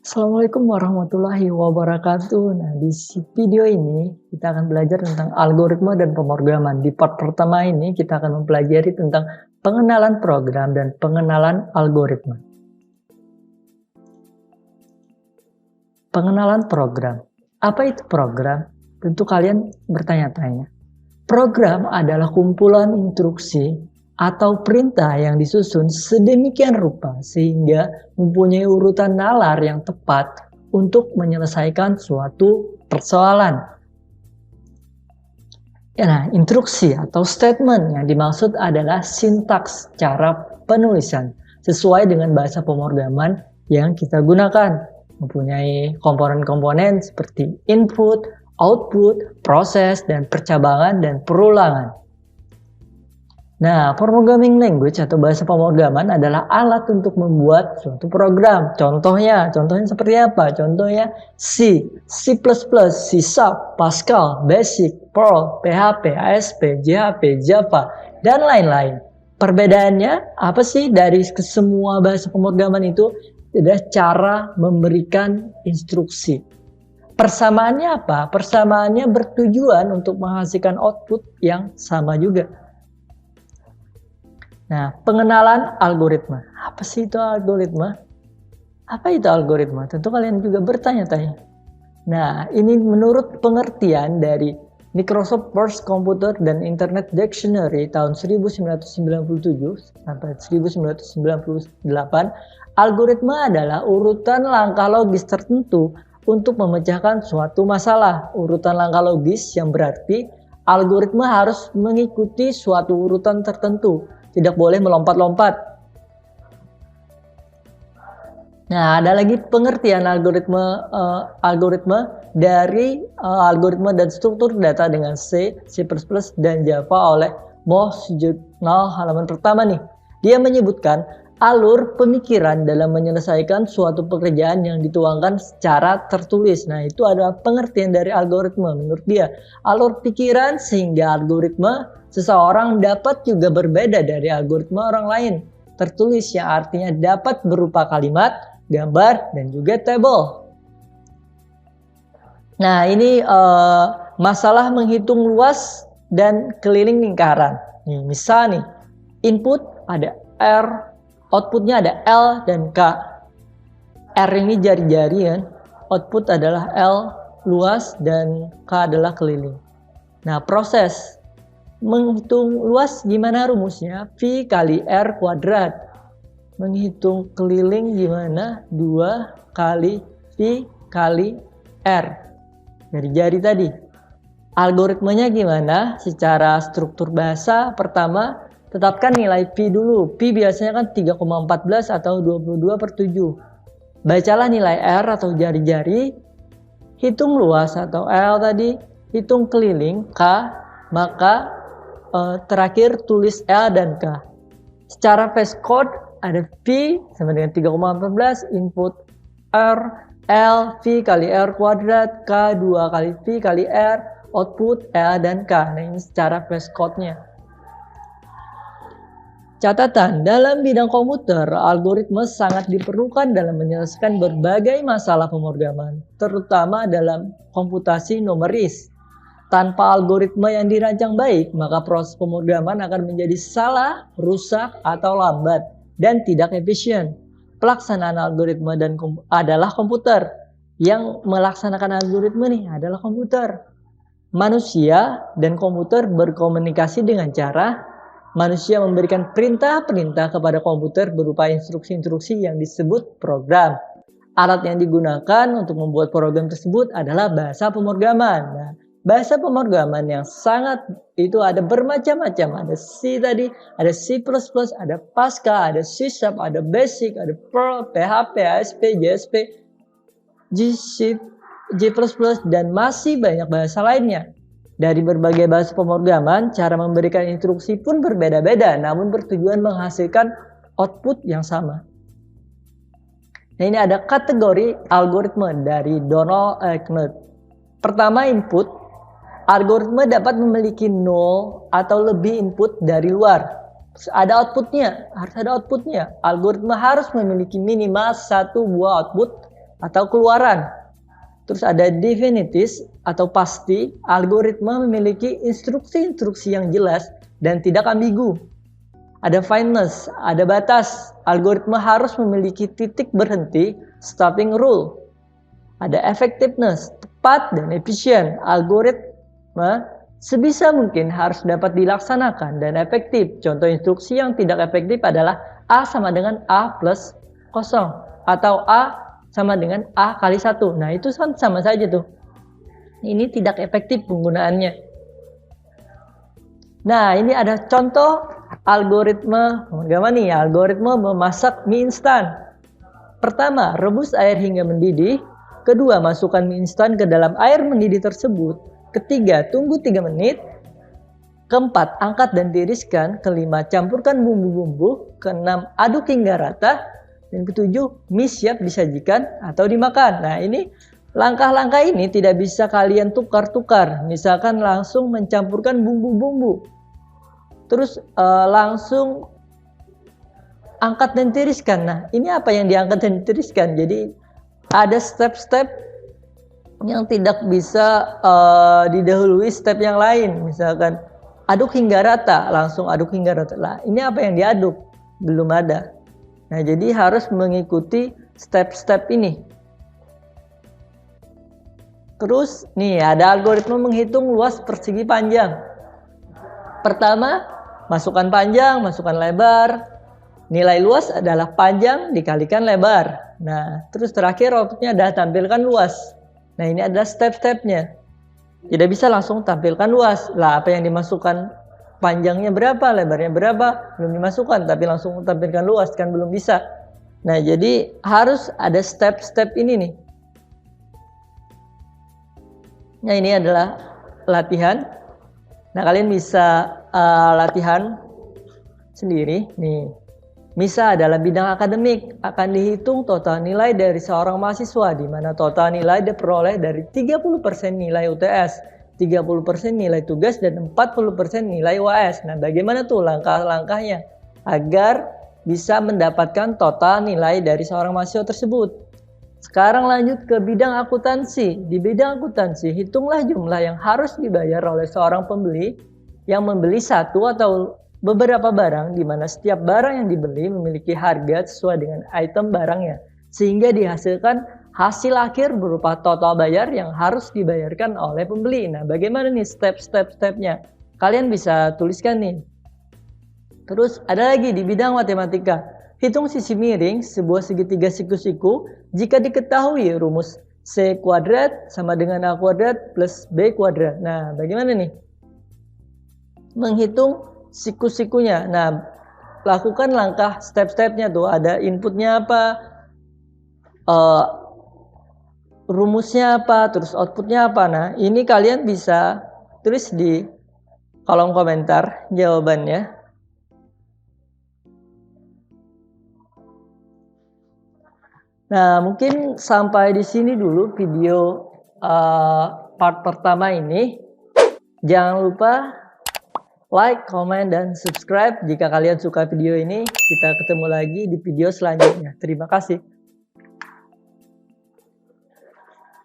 Assalamualaikum warahmatullahi wabarakatuh. Nah, video ini kita akan belajar tentang algoritma dan pemrograman. Di part pertama ini kita akan mempelajari tentang pengenalan program dan pengenalan algoritma. Pengenalan program. Apa itu program? Tentu kalian bertanya-tanya. Program adalah kumpulan instruksi atau perintah yang disusun sedemikian rupa sehingga mempunyai urutan nalar yang tepat untuk menyelesaikan suatu persoalan. Nah, instruksi atau statement yang dimaksud adalah sintaks cara penulisan sesuai dengan bahasa pemrograman yang kita gunakan. Mempunyai komponen-komponen seperti input, output, proses, dan percabangan dan perulangan. Nah, programming language atau bahasa pemrograman adalah alat untuk membuat suatu program. Contohnya seperti apa? Contohnya C, C++, C#, Pascal, Basic, Perl, PHP, ASP, JHP, Java, dan lain-lain. Perbedaannya apa sih dari semua bahasa pemrograman itu? Adalah cara memberikan instruksi. Persamaannya apa? Persamaannya bertujuan untuk menghasilkan output yang sama juga. Nah, pengenalan algoritma. Apa sih itu algoritma? Apa itu algoritma? Tentu kalian juga bertanya-tanya. Nah, ini menurut pengertian dari Microsoft First Computer dan Internet Dictionary tahun 1997 sampai 1998, algoritma adalah urutan langkah logis tertentu untuk memecahkan suatu masalah. Urutan langkah logis yang berarti algoritma harus mengikuti suatu urutan tertentu. Tidak boleh melompat-lompat. Nah, ada lagi pengertian algoritma dari algoritma dan struktur data dengan C, C++, dan Java oleh Moh Sijunal halaman pertama nih. Dia menyebutkan alur pemikiran dalam menyelesaikan suatu pekerjaan yang dituangkan secara tertulis. Nah, itu adalah pengertian dari algoritma menurut dia. Alur pikiran sehingga algoritma seseorang dapat juga berbeda dari algoritma orang lain. Tertulis yang artinya dapat berupa kalimat, gambar, dan juga tabel. Nah, ini masalah menghitung luas dan keliling lingkaran. Nih, misal nih, input ada R, outputnya ada L dan K. R ini jari-jari kan, output adalah L luas dan K adalah keliling. Nah, proses menghitung luas gimana rumusnya? V kali R kuadrat. Menghitung keliling gimana? 2 kali V kali R. Dari jari tadi. Algoritmanya gimana? Secara struktur bahasa, pertama tetapkan nilai Pi dulu. Pi biasanya kan 3,14 atau 22/7. Bacalah nilai R atau jari-jari. Hitung luas atau L tadi. Hitung keliling K. Maka terakhir tulis L dan K. Secara VS Code ada V sama dengan 3,14, input R, L, V kali R kuadrat, K 2 kali V kali R, output L dan K. Nah, ini secara VS Code-nya. Catatan, dalam bidang komputer, algoritma sangat diperlukan dalam menyelesaikan berbagai masalah pemrograman, terutama dalam komputasi numeris. Tanpa algoritma yang dirancang baik, maka proses pemrograman akan menjadi salah, rusak, atau lambat, dan tidak efisien. Pelaksanaan algoritma adalah komputer. Yang melaksanakan algoritma nih adalah komputer. Manusia dan komputer berkomunikasi dengan cara manusia memberikan perintah-perintah kepada komputer berupa instruksi-instruksi yang disebut program. Alat yang digunakan untuk membuat program tersebut adalah bahasa pemrograman. Nah, bahasa pemrograman yang sangat itu ada bermacam-macam. Ada C tadi, ada C++, ada Pascal, ada C#, ada Basic, ada Perl, PHP, ASP, JSP, G++, dan masih banyak bahasa lainnya. Dari berbagai bahasa pemrograman, cara memberikan instruksi pun berbeda-beda, namun bertujuan menghasilkan output yang sama. Nah, ini ada kategori algoritma dari Donald Knuth. Pertama, input. Algoritma dapat memiliki 0 atau lebih input dari luar. Ada outputnya, harus ada outputnya. Algoritma harus memiliki minimal 1 buah output atau keluaran. Terus ada definitis atau pasti, algoritma memiliki instruksi-instruksi yang jelas dan tidak ambigu. Ada fineness, ada batas, algoritma harus memiliki titik berhenti, stopping rule. Ada effectiveness, tepat dan efisien, algoritma sebisa mungkin harus dapat dilaksanakan dan efektif. Contoh instruksi yang tidak efektif adalah A sama dengan A plus 0 atau A sama dengan A kali 1. Nah itu sama saja tuh. Ini tidak efektif penggunaannya. Nah ini ada contoh algoritma. Bagaimana nih? Algoritma memasak mie instan. Pertama, rebus air hingga mendidih. Kedua, masukkan mie instan ke dalam air mendidih tersebut. Ketiga, tunggu 3 menit. Keempat, angkat dan tiriskan. Kelima, campurkan bumbu-bumbu. Keenam, aduk hingga rata. Dan ketujuh, mie siap disajikan atau dimakan. Nah ini langkah-langkah ini tidak bisa kalian tukar-tukar. Misalkan langsung mencampurkan bumbu-bumbu. Terus langsung angkat dan tiriskan. Nah ini apa yang diangkat dan ditiriskan? Jadi ada step-step yang tidak bisa didahului step yang lain. Misalkan aduk hingga rata, langsung aduk hingga rata. Nah ini apa yang diaduk? Belum ada. Nah, jadi harus mengikuti step-step ini. Terus, nih ada algoritma menghitung luas persegi panjang. Pertama, masukkan panjang, masukkan lebar. Nilai luas adalah panjang dikalikan lebar. Nah, terus terakhir outputnya adalah tampilkan luas. Nah, ini adalah step-stepnya. Tidak bisa langsung tampilkan luas. Lah, apa yang dimasukkan? Panjangnya berapa, lebarnya berapa, belum dimasukkan, tapi langsung tampilkan luas kan belum bisa. Nah jadi harus ada step-step ini nih. Nah ini adalah latihan. Nah kalian bisa latihan sendiri nih. Misal dalam bidang akademik akan dihitung total nilai dari seorang mahasiswa, di mana total nilai diperoleh dari 30% nilai UTS, 30% nilai tugas, dan 40% nilai UAS. Nah, bagaimana tuh langkah-langkahnya agar bisa mendapatkan total nilai dari seorang mahasiswa tersebut? Sekarang lanjut ke bidang akuntansi. Di bidang akuntansi, hitunglah jumlah yang harus dibayar oleh seorang pembeli yang membeli satu atau beberapa barang, di mana setiap barang yang dibeli memiliki harga sesuai dengan item barangnya, sehingga dihasilkan hasil akhir berupa total bayar yang harus dibayarkan oleh pembeli. Nah, bagaimana nih step-stepnya? Kalian bisa tuliskan nih. Terus ada lagi di bidang matematika. Hitung sisi miring sebuah segitiga siku-siku jika diketahui rumus C kuadrat sama dengan A kuadrat plus B kuadrat. Nah, bagaimana nih? Menghitung siku-sikunya. Nah, lakukan langkah step-stepnya tuh. Ada inputnya apa? Rumusnya apa, terus outputnya apa. Nah ini kalian bisa tulis di kolom komentar jawabannya. Nah mungkin sampai di sini dulu video part pertama ini. Jangan lupa like, comment, dan subscribe jika kalian suka video ini. Kita ketemu lagi di video selanjutnya. Terima kasih.